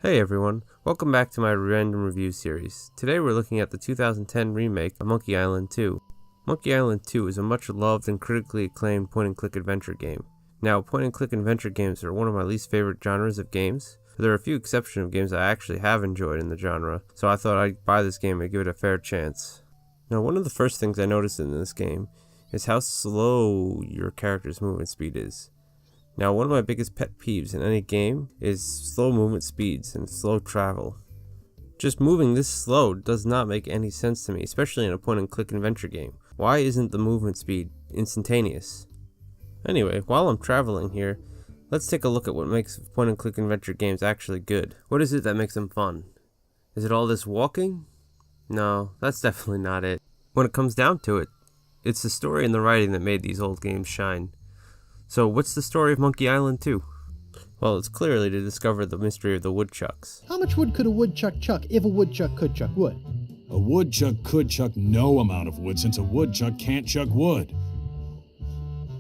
Hey everyone, welcome back to my random review series. Today we're looking at the 2010 remake of Monkey Island 2. Monkey Island 2 is a much loved and critically acclaimed point-and-click adventure game. Now, point-and-click adventure games are one of my least favorite genres of games, but there are a few exceptions of games I actually have enjoyed in the genre, so I thought I'd buy this game and give it a fair chance. Now, one of the first things I noticed in this game is how slow your character's movement speed is. Now, one of my biggest pet peeves in any game is slow movement speeds and slow travel. Just moving this slow does not make any sense to me, especially in a point-and-click adventure game. Why isn't the movement speed instantaneous? Anyway, while I'm traveling here, let's take a look at what makes point-and-click adventure games actually good. What is it that makes them fun? Is it all this walking? No, that's definitely not it. When it comes down to it, it's the story and the writing that made these old games shine. So what's the story of Monkey Island 2? Well, it's clearly to discover the mystery of the woodchucks. How much wood could a woodchuck chuck if a woodchuck could chuck wood? A woodchuck could chuck no amount of wood since a woodchuck can't chuck wood.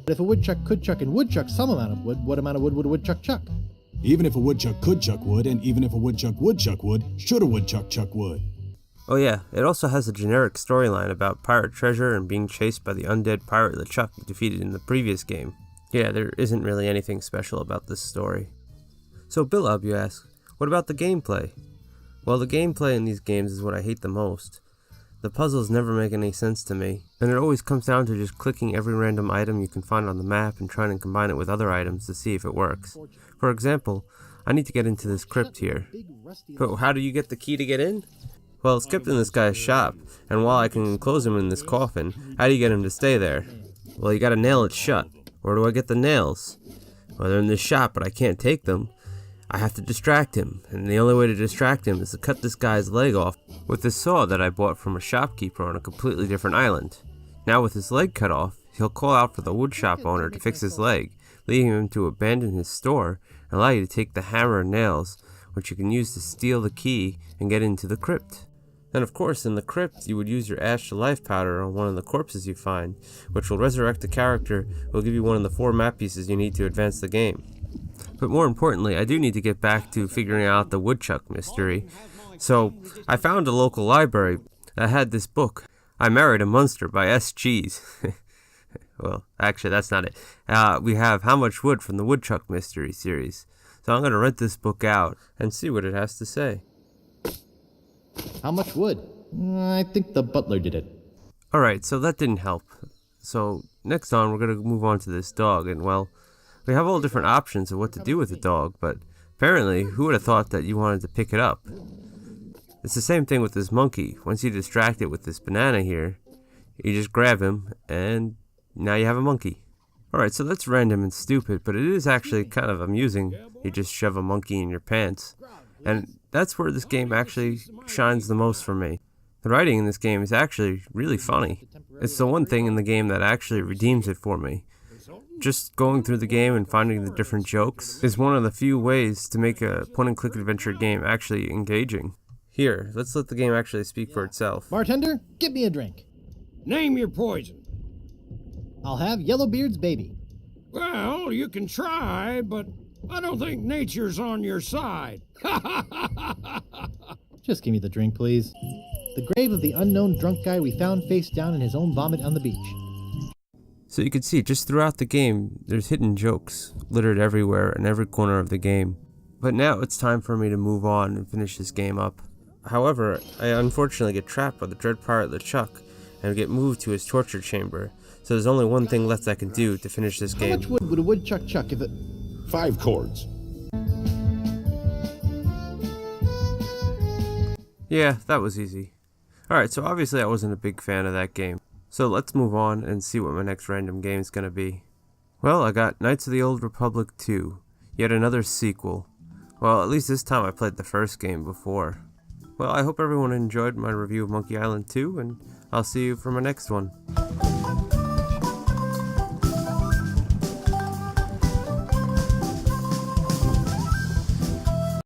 But if a woodchuck could chuck and woodchuck some amount of wood, what amount of wood would a woodchuck chuck? Even if a woodchuck could chuck wood, and even if a woodchuck would chuck wood, should a woodchuck chuck wood? Oh yeah, it also has a generic storyline about pirate treasure and being chased by the undead pirate LeChuck defeated in the previous game. Yeah, there isn't really anything special about this story. So Billob, you ask, what about the gameplay? Well, the gameplay in these games is what I hate the most. The puzzles never make any sense to me, and it always comes down to just clicking every random item you can find on the map and trying to combine it with other items to see if it works. For example, I need to get into this crypt here. But how do you get the key to get in? Well, it's kept in this guy's shop, and while I can enclose him in this coffin, how do you get him to stay there? Well, you gotta nail it shut. Where do I get the nails? Well, they're in this shop, but I can't take them. I have to distract him, and the only way to distract him is to cut this guy's leg off with this saw that I bought from a shopkeeper on a completely different island. Now with his leg cut off, he'll call out for the woodshop owner to fix his leg, leading him to abandon his store and allow you to take the hammer and nails, which you can use to steal the key and get into the crypt. And of course, in the crypt, you would use your Ash to Life powder on one of the corpses you find, which will resurrect the character, will give you one of the 4 map pieces you need to advance the game. But more importantly, I do need to get back to figuring out the woodchuck mystery. So, I found a local library that had this book, I Married a Monster by S. Cheese. Well, actually, that's not it. We have How Much Wood from the Woodchuck Mystery series. So I'm going to rent this book out and see what it has to say. How much wood? I think the butler did it. Alright, so that didn't help. So next on, we're going to move on to this dog, and well, we have all different options of what to do with the dog, but apparently, who would have thought that you wanted to pick it up? It's the same thing with this monkey. Once you distract it with this banana here, you just grab him, and now you have a monkey. Alright, so that's random and stupid, but it is actually kind of amusing. You just shove a monkey in your pants. And that's where this game actually shines the most for me. The writing in this game is actually really funny. It's the one thing in the game that actually redeems it for me. Just going through the game and finding the different jokes is one of the few ways to make a point-and-click adventure game actually engaging. Here, let's let the game actually speak for itself. Bartender, get me a drink. Name your poison. I'll have Yellowbeard's baby. Well, you can try, but I don't think nature's on your side. Just give me the drink, please. The grave of the unknown drunk guy we found face down in his own vomit on the beach. So you can see, just throughout the game, there's hidden jokes littered everywhere in every corner of the game. But now it's time for me to move on and finish this game up. However, I unfortunately get trapped by the dread pirate LeChuck and get moved to his torture chamber. So there's only one thing left I can do to finish this game. How much wood would a woodchuck chuck if it... 5 chords. Yeah, that was easy. Alright, so obviously I wasn't a big fan of that game. So let's move on and see what my next random game is going to be. Well, I got Knights of the Old Republic 2. Yet another sequel. Well, at least this time I played the first game before. Well, I hope everyone enjoyed my review of Monkey Island 2, and I'll see you for my next one.